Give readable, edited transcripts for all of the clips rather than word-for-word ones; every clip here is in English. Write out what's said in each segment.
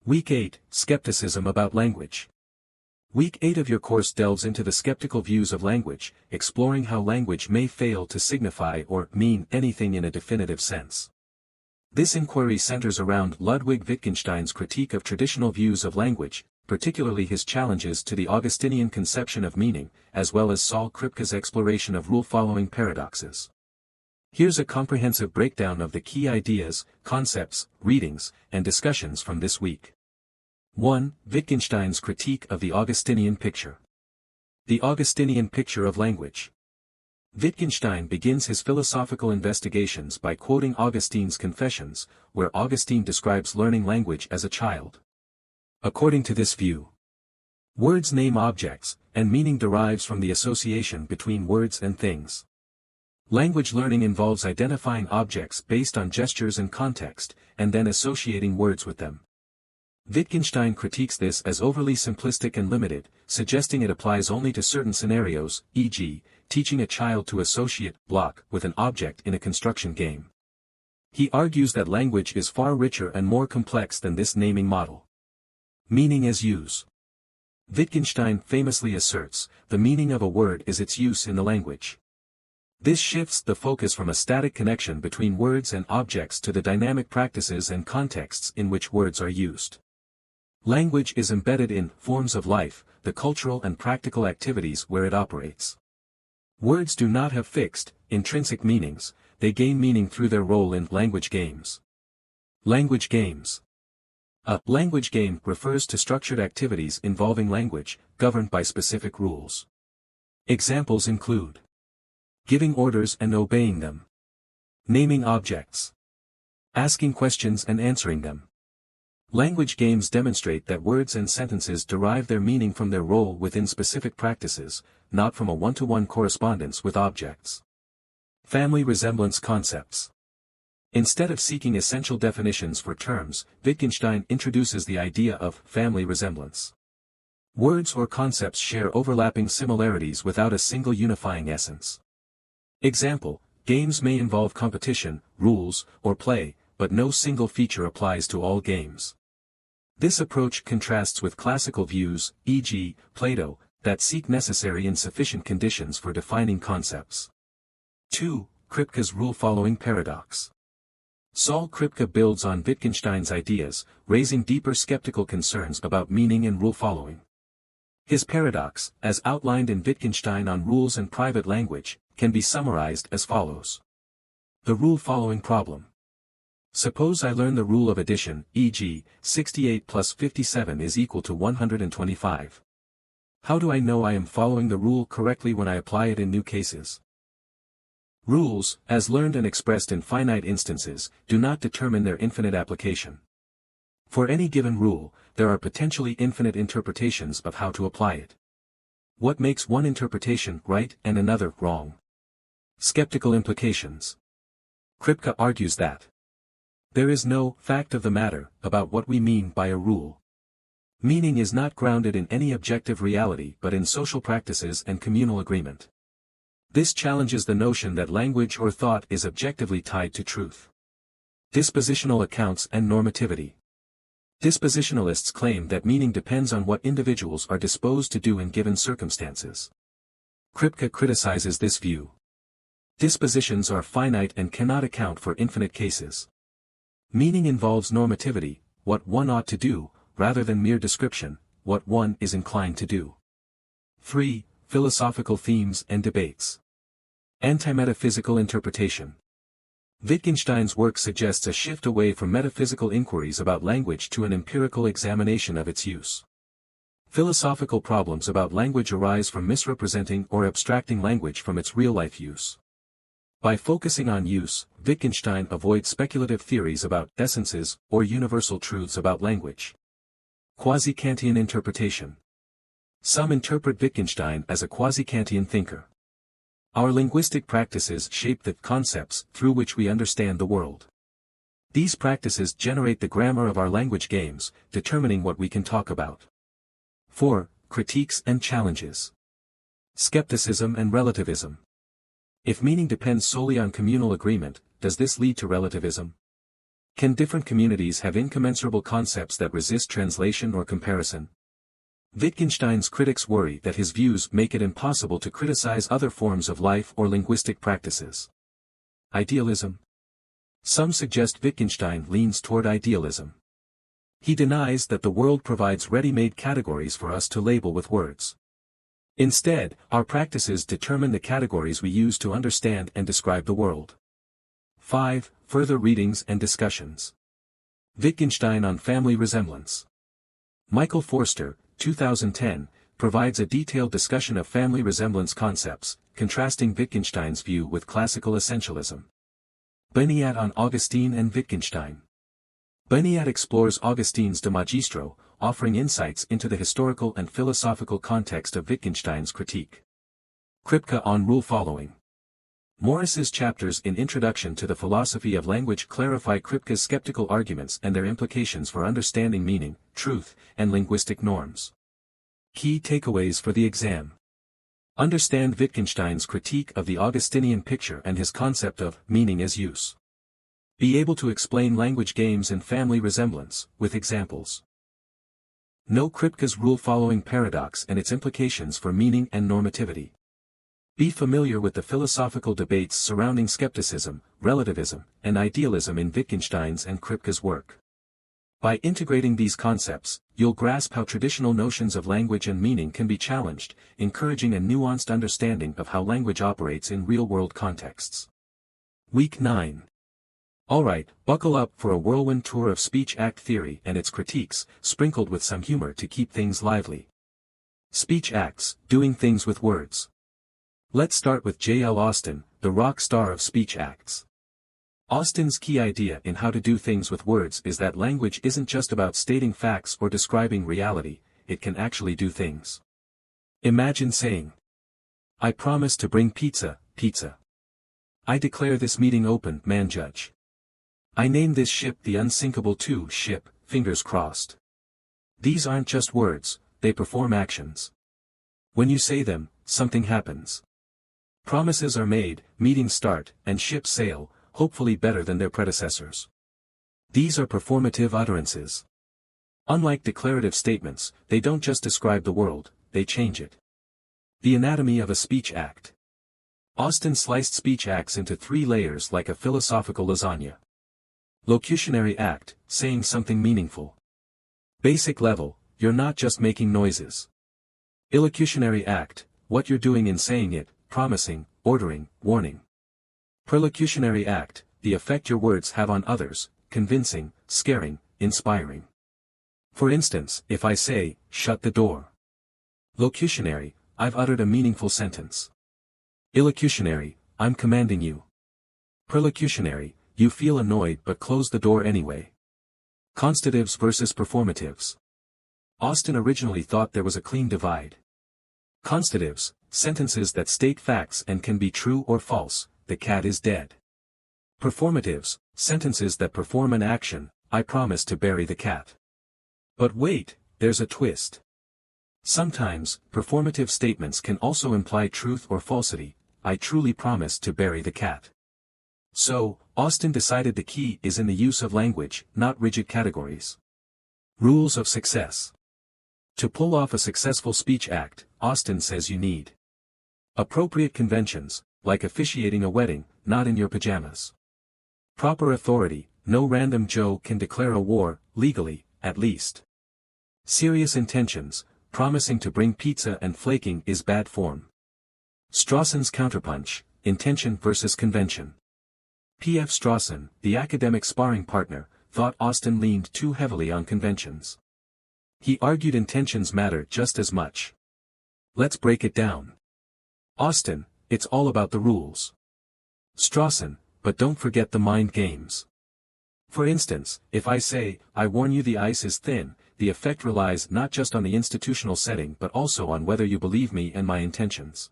Week 8, Skepticism about Language. Week 8 of your course delves into the skeptical views of language, exploring how language may fail to signify or mean anything in a definitive sense. This inquiry centers around Ludwig Wittgenstein's critique of traditional views of language, particularly his challenges to the Augustinian conception of meaning, as well as Saul Kripke's exploration of rule-following paradoxes. Here's a comprehensive breakdown of the key ideas, concepts, readings, and discussions from this week. 1. Wittgenstein's critique of the Augustinian picture. The Augustinian picture of language. Wittgenstein begins his philosophical investigations by quoting Augustine's Confessions, where Augustine describes learning language as a child. According to this view, words name objects, and meaning derives from the association between words and things. Language learning involves identifying objects based on gestures and context, and then associating words with them. Wittgenstein critiques this as overly simplistic and limited, suggesting it applies only to certain scenarios, e.g., teaching a child to associate block with an object in a construction game. He argues that language is far richer and more complex than this naming model. Meaning as use. Wittgenstein famously asserts, the meaning of a word is its use in the language. This shifts the focus from a static connection between words and objects to the dynamic practices and contexts in which words are used. Language is embedded in forms of life, the cultural and practical activities where it operates. Words do not have fixed, intrinsic meanings, they gain meaning through their role in language games. Language games. A language game refers to structured activities involving language, governed by specific rules. Examples include giving orders and obeying them, naming objects, asking questions and answering them. Language games demonstrate that words and sentences derive their meaning from their role within specific practices, not from a one-to-one correspondence with objects. Family resemblance concepts. Instead of seeking essential definitions for terms, Wittgenstein introduces the idea of family resemblance. Words or concepts share overlapping similarities without a single unifying essence. Example, games may involve competition, rules, or play, but no single feature applies to all games. This approach contrasts with classical views, e.g., Plato, that seek necessary and sufficient conditions for defining concepts. 2. Kripke's rule-following paradox. Saul Kripke builds on Wittgenstein's ideas, raising deeper skeptical concerns about meaning and rule-following. His paradox, as outlined in Wittgenstein on Rules and Private Language, can be summarized as follows. The rule-following problem. Suppose I learn the rule of addition, e.g., 68 plus 57 is equal to 125. How do I know I am following the rule correctly when I apply it in new cases? Rules, as learned and expressed in finite instances, do not determine their infinite application. For any given rule, there are potentially infinite interpretations of how to apply it. What makes one interpretation right and another wrong? Skeptical implications. Kripke argues that there is no fact of the matter about what we mean by a rule. Meaning is not grounded in any objective reality but in social practices and communal agreement. This challenges the notion that language or thought is objectively tied to truth. Dispositional accounts and normativity. Dispositionalists claim that meaning depends on what individuals are disposed to do in given circumstances. Kripke criticizes this view. Dispositions are finite and cannot account for infinite cases. Meaning involves normativity, what one ought to do, rather than mere description, what one is inclined to do. 3. Philosophical themes and debates. Anti-metaphysical interpretation. Wittgenstein's work suggests a shift away from metaphysical inquiries about language to an empirical examination of its use. Philosophical problems about language arise from misrepresenting or abstracting language from its real-life use. By focusing on use, Wittgenstein avoids speculative theories about essences or universal truths about language. Quasi-Kantian interpretation. Some interpret Wittgenstein as a quasi-Kantian thinker. Our linguistic practices shape the concepts through which we understand the world. These practices generate the grammar of our language games, determining what we can talk about. 4. Critiques and challenges. Skepticism and relativism. If meaning depends solely on communal agreement, does this lead to relativism? Can different communities have incommensurable concepts that resist translation or comparison? Wittgenstein's critics worry that his views make it impossible to criticize other forms of life or linguistic practices. Idealism? Some suggest Wittgenstein leans toward idealism. He denies that the world provides ready-made categories for us to label with words. Instead, our practices determine the categories we use to understand and describe the world. 5. Further readings and discussions. Wittgenstein on family resemblance. Michael Forster, 2010, provides a detailed discussion of family resemblance concepts, contrasting Wittgenstein's view with classical essentialism. Beniat on Augustine and Wittgenstein. Beniat explores Augustine's De Magistro, offering insights into the historical and philosophical context of Wittgenstein's critique. Kripke on rule following. Morris's chapters in Introduction to the Philosophy of Language clarify Kripke's skeptical arguments and their implications for understanding meaning, truth, and linguistic norms. Key takeaways for the exam. Understand Wittgenstein's critique of the Augustinian picture and his concept of meaning as use. Be able to explain language games and family resemblance, with examples. Know Kripke's rule-following paradox and its implications for meaning and normativity. Be familiar with the philosophical debates surrounding skepticism, relativism, and idealism in Wittgenstein's and Kripke's work. By integrating these concepts, you'll grasp how traditional notions of language and meaning can be challenged, encouraging a nuanced understanding of how language operates in real-world contexts. Week 9. Alright, buckle up for a whirlwind tour of speech act theory and its critiques, sprinkled with some humor to keep things lively. Speech acts, doing things with words. Let's start with J.L. Austin, the rock star of speech acts. Austin's key idea in how to do things with words is that language isn't just about stating facts or describing reality, it can actually do things. Imagine saying, I promise to bring pizza, pizza. I declare this meeting open, man judge. I name this ship the Unsinkable 2 ship, fingers crossed. These aren't just words, they perform actions. When you say them, something happens. Promises are made, meetings start, and ships sail, hopefully better than their predecessors. These are performative utterances. Unlike declarative statements, they don't just describe the world, they change it. The anatomy of a speech act. Austin sliced speech acts into 3 layers like a philosophical lasagna. Locutionary act, saying something meaningful. Basic level, you're not just making noises. Illocutionary act, what you're doing in saying it, promising, ordering, warning. Perlocutionary act, the effect your words have on others, convincing, scaring, inspiring. For instance, if I say, shut the door. Locutionary, I've uttered a meaningful sentence. Illocutionary, I'm commanding you. Perlocutionary, you feel annoyed but close the door anyway. Constatives versus performatives. Austin originally thought there was a clean divide. Constatives, sentences that state facts and can be true or false, the cat is dead. Performatives, sentences that perform an action, I promise to bury the cat. But wait, there's a twist. Sometimes, performative statements can also imply truth or falsity, I truly promise to bury the cat. So, Austin decided the key is in the use of language, not rigid categories. Rules of success. To pull off a successful speech act, Austin says you need appropriate conventions, like officiating a wedding, not in your pajamas. Proper authority, no random Joe can declare a war, legally, at least. Serious intentions, promising to bring pizza and flaking is bad form. Strawson's counterpunch, intention versus convention. P.F. Strawson, the academic sparring partner, thought Austin leaned too heavily on conventions. He argued intentions matter just as much. Let's break it down. Austin, it's all about the rules. Strawson, but don't forget the mind games. For instance, if I say, I warn you the ice is thin, the effect relies not just on the institutional setting but also on whether you believe me and my intentions.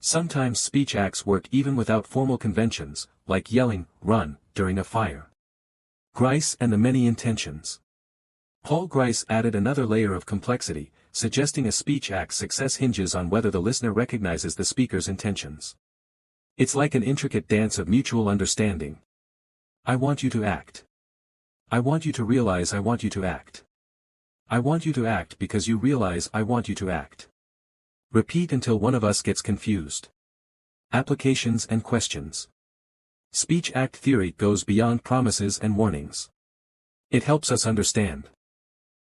Sometimes speech acts work even without formal conventions, like yelling, run, during a fire. Grice and the many intentions. Paul Grice added another layer of complexity, suggesting a speech act's success hinges on whether the listener recognizes the speaker's intentions. It's like an intricate dance of mutual understanding. I want you to act. I want you to realize I want you to act. I want you to act because you realize I want you to act. Repeat until one of us gets confused. Applications and questions. Speech act theory goes beyond promises and warnings. It helps us understand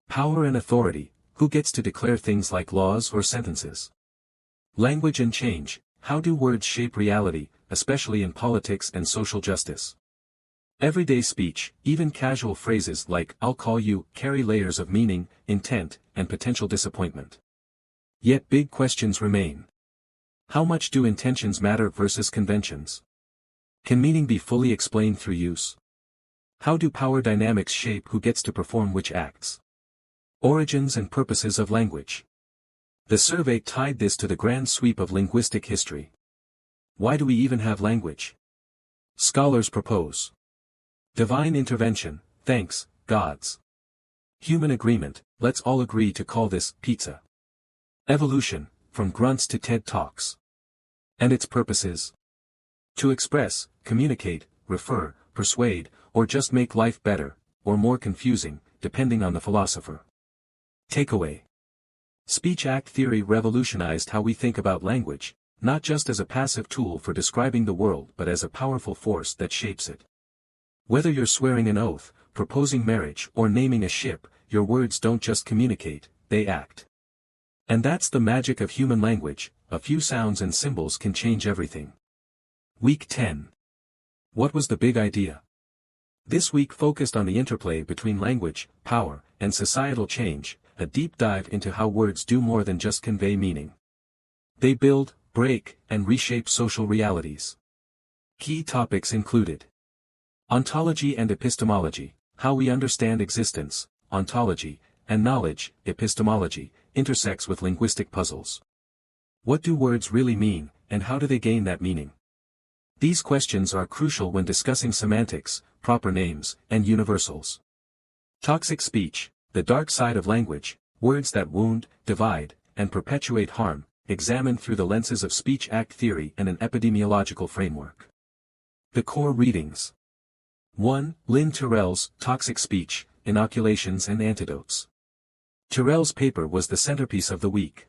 power and authority, who gets to declare things like laws or sentences. Language and change, how do words shape reality, especially in politics and social justice. Everyday speech, even casual phrases like "I'll call you," carry layers of meaning, intent, and potential disappointment. Yet big questions remain. How much do intentions matter versus conventions? Can meaning be fully explained through use? How do power dynamics shape who gets to perform which acts? Origins and purposes of language. The survey tied this to the grand sweep of linguistic history. Why do we even have language? Scholars propose. Divine intervention, thanks, gods. Human agreement, let's all agree to call this pizza. Evolution, from grunts to TED Talks. And its purposes? To express, communicate, refer, persuade, or just make life better, or more confusing, depending on the philosopher. Takeaway. Speech act theory revolutionized how we think about language, not just as a passive tool for describing the world but as a powerful force that shapes it. Whether you're swearing an oath, proposing marriage, or naming a ship, your words don't just communicate, they act. And that's the magic of human language, a few sounds and symbols can change everything. Week 10. What was the big idea? This week focused on the interplay between language, power, and societal change, a deep dive into how words do more than just convey meaning. They build, break, and reshape social realities. Key topics included ontology and epistemology, how we understand existence, ontology, and knowledge, epistemology, intersects with linguistic puzzles. What do words really mean, and how do they gain that meaning? These questions are crucial when discussing semantics, proper names, and universals. Toxic speech, the dark side of language, words that wound, divide, and perpetuate harm, examined through the lenses of speech act theory and an epidemiological framework. The core readings. 1. Lynn Terrell's Toxic Speech, Inoculations and Antidotes. Terrell's paper was the centerpiece of the week.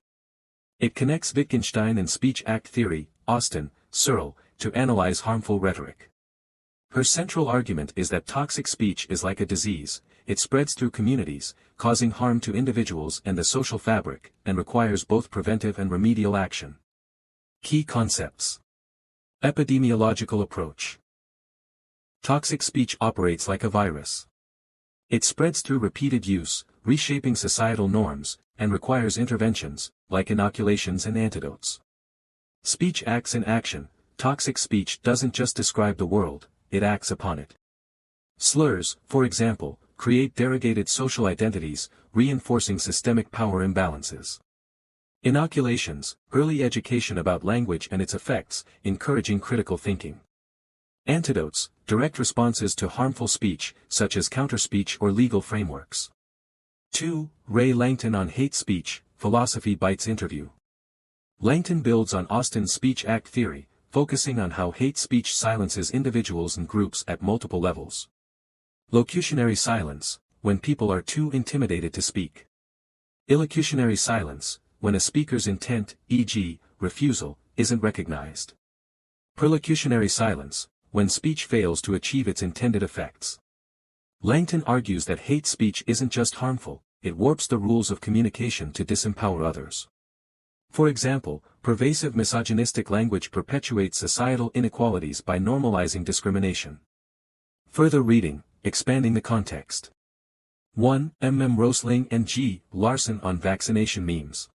It connects Wittgenstein and speech act theory, Austin, Searle, to analyze harmful rhetoric. Her central argument is that toxic speech is like a disease, it spreads through communities, causing harm to individuals and the social fabric, and requires both preventive and remedial action. Key concepts. Epidemiological approach. Toxic speech operates like a virus. It spreads through repeated use, reshaping societal norms, and requires interventions, like inoculations and antidotes. Speech acts in action. Toxic speech doesn't just describe the world, it acts upon it. Slurs, for example, create derogated social identities, reinforcing systemic power imbalances. Inoculations, early education about language and its effects, encouraging critical thinking. Antidotes, direct responses to harmful speech, such as counterspeech or legal frameworks. 2. Ray Langton on Hate Speech, Philosophy Bites interview. Langton builds on Austin's speech act theory, focusing on how hate speech silences individuals and groups at multiple levels. Locutionary silence, when people are too intimidated to speak. Illocutionary silence, when a speaker's intent, e.g., refusal, isn't recognized. Perlocutionary silence, when speech fails to achieve its intended effects. Langton argues that hate speech isn't just harmful, it warps the rules of communication to disempower others. For example, pervasive misogynistic language perpetuates societal inequalities by normalizing discrimination. Further reading, expanding the context. 1. M. Rosling and G. Larson on vaccination memes.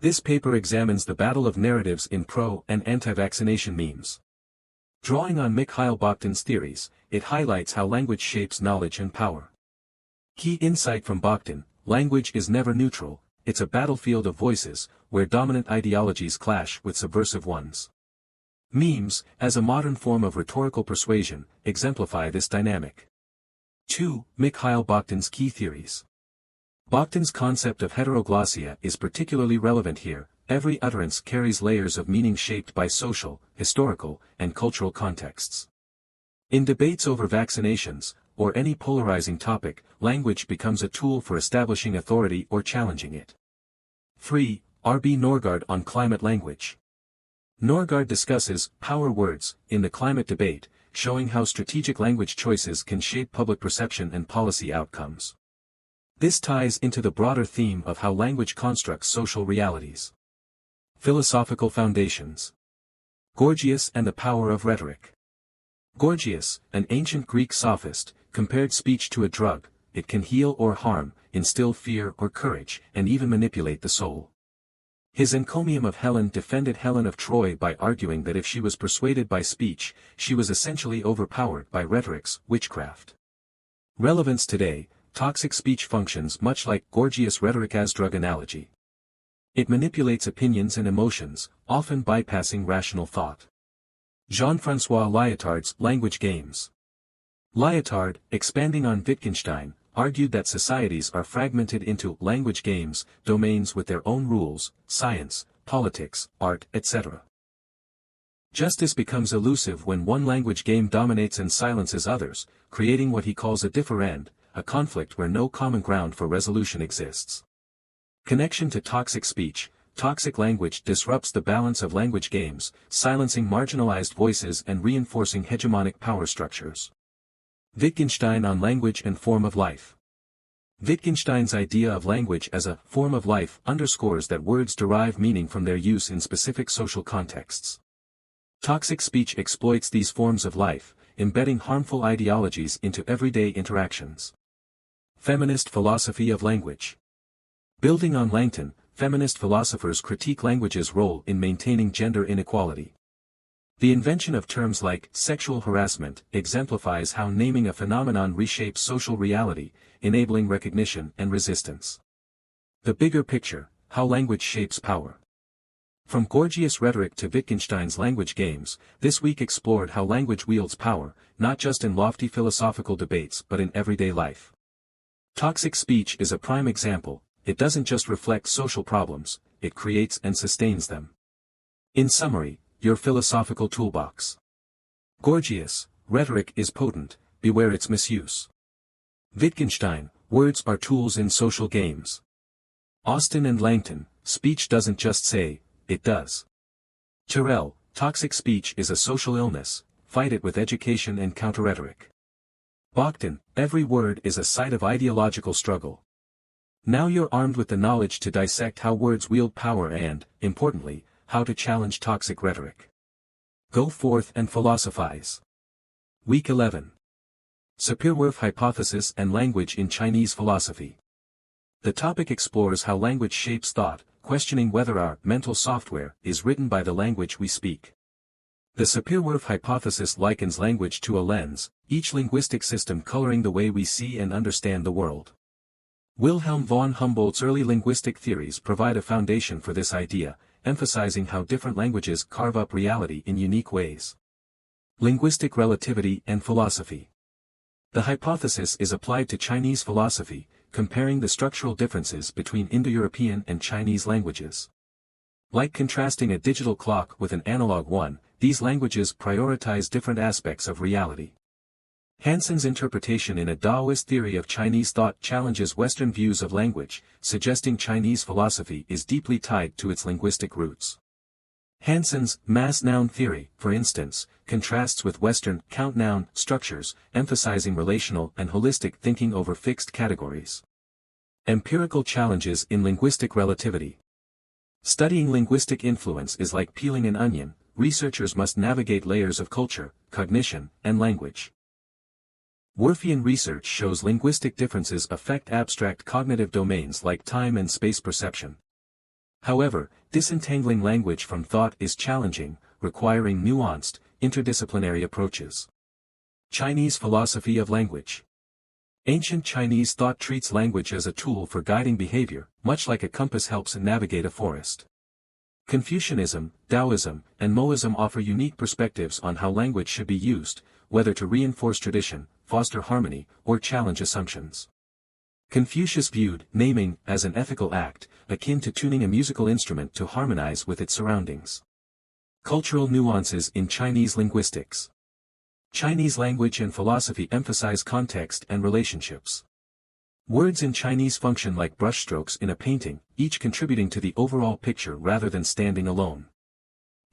This paper examines the battle of narratives in pro- and anti-vaccination memes. Drawing on Mikhail Bakhtin's theories, it highlights how language shapes knowledge and power. Key insight from Bakhtin: language is never neutral, it's a battlefield of voices, where dominant ideologies clash with subversive ones. Memes, as a modern form of rhetorical persuasion, exemplify this dynamic. 2. Mikhail Bakhtin's key theories. Bakhtin's concept of heteroglossia is particularly relevant here. Every utterance carries layers of meaning shaped by social, historical, and cultural contexts. In debates over vaccinations, or any polarizing topic, language becomes a tool for establishing authority or challenging it. 3. R. B. Norgaard on climate language. Norgaard discusses power words in the climate debate, showing how strategic language choices can shape public perception and policy outcomes. This ties into the broader theme of how language constructs social realities. Philosophical foundations. Gorgias and the power of rhetoric. Gorgias, an ancient Greek sophist, compared speech to a drug. It can heal or harm, instill fear or courage, and even manipulate the soul. His encomium of Helen defended Helen of Troy by arguing that if she was persuaded by speech, she was essentially overpowered by rhetoric's witchcraft. Relevance today, toxic speech functions much like Gorgias' rhetoric as drug analogy. It manipulates opinions and emotions, often bypassing rational thought. Jean-François Lyotard's Language Games. Lyotard, expanding on Wittgenstein, argued that societies are fragmented into language games, domains with their own rules, science, politics, art, etc. Justice becomes elusive when one language game dominates and silences others, creating what he calls a differend, a conflict where no common ground for resolution exists. Connection to toxic speech. Toxic language disrupts the balance of language games, silencing marginalized voices and reinforcing hegemonic power structures. Wittgenstein on language and form of life. Wittgenstein's idea of language as a form of life underscores that words derive meaning from their use in specific social contexts. Toxic speech exploits these forms of life, embedding harmful ideologies into everyday interactions. Feminist philosophy of language. Building on Langton, feminist philosophers critique language's role in maintaining gender inequality. The invention of terms like sexual harassment exemplifies how naming a phenomenon reshapes social reality, enabling recognition and resistance. The bigger picture, how language shapes power. From Gorgias' rhetoric to Wittgenstein's language games, this week explored how language wields power, not just in lofty philosophical debates but in everyday life. Toxic speech is a prime example. It doesn't just reflect social problems, it creates and sustains them. In summary, your philosophical toolbox. Gorgias, rhetoric is potent, beware its misuse. Wittgenstein, words are tools in social games. Austin and Langton, speech doesn't just say, it does. Terrell, toxic speech is a social illness, fight it with education and counter-rhetoric. Bogdan, every word is a site of ideological struggle. Now you're armed with the knowledge to dissect how words wield power and, importantly, how to challenge toxic rhetoric. Go forth and philosophize. Week 11. Sapir-Whorf hypothesis and language in Chinese philosophy. The topic explores how language shapes thought, questioning whether our mental software is written by the language we speak. The Sapir-Whorf hypothesis likens language to a lens, each linguistic system coloring the way we see and understand the world. Wilhelm von Humboldt's early linguistic theories provide a foundation for this idea, emphasizing how different languages carve up reality in unique ways. Linguistic relativity and philosophy. The hypothesis is applied to Chinese philosophy, comparing the structural differences between Indo-European and Chinese languages. Like contrasting a digital clock with an analog one, these languages prioritize different aspects of reality. Hansen's interpretation in A Taoist Theory of Chinese Thought challenges Western views of language, suggesting Chinese philosophy is deeply tied to its linguistic roots. Hansen's mass noun theory, for instance, contrasts with Western count noun structures, emphasizing relational and holistic thinking over fixed categories. Empirical challenges in linguistic relativity. Studying linguistic influence is like peeling an onion. Researchers must navigate layers of culture, cognition, and language. Whorfian research shows linguistic differences affect abstract cognitive domains like time and space perception. However, disentangling language from thought is challenging, requiring nuanced, interdisciplinary approaches. Chinese philosophy of language. Ancient Chinese thought treats language as a tool for guiding behavior, much like a compass helps navigate a forest. Confucianism, Taoism, and Moism offer unique perspectives on how language should be used, whether to reinforce tradition, foster harmony, or challenge assumptions. Confucius viewed naming as an ethical act, akin to tuning a musical instrument to harmonize with its surroundings. Cultural nuances in Chinese linguistics. Chinese language and philosophy emphasize context and relationships. Words in Chinese function like brushstrokes in a painting, each contributing to the overall picture rather than standing alone.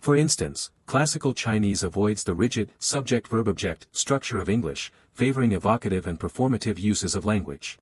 For instance, classical Chinese avoids the rigid subject-verb-object structure of English, favoring evocative and performative uses of language.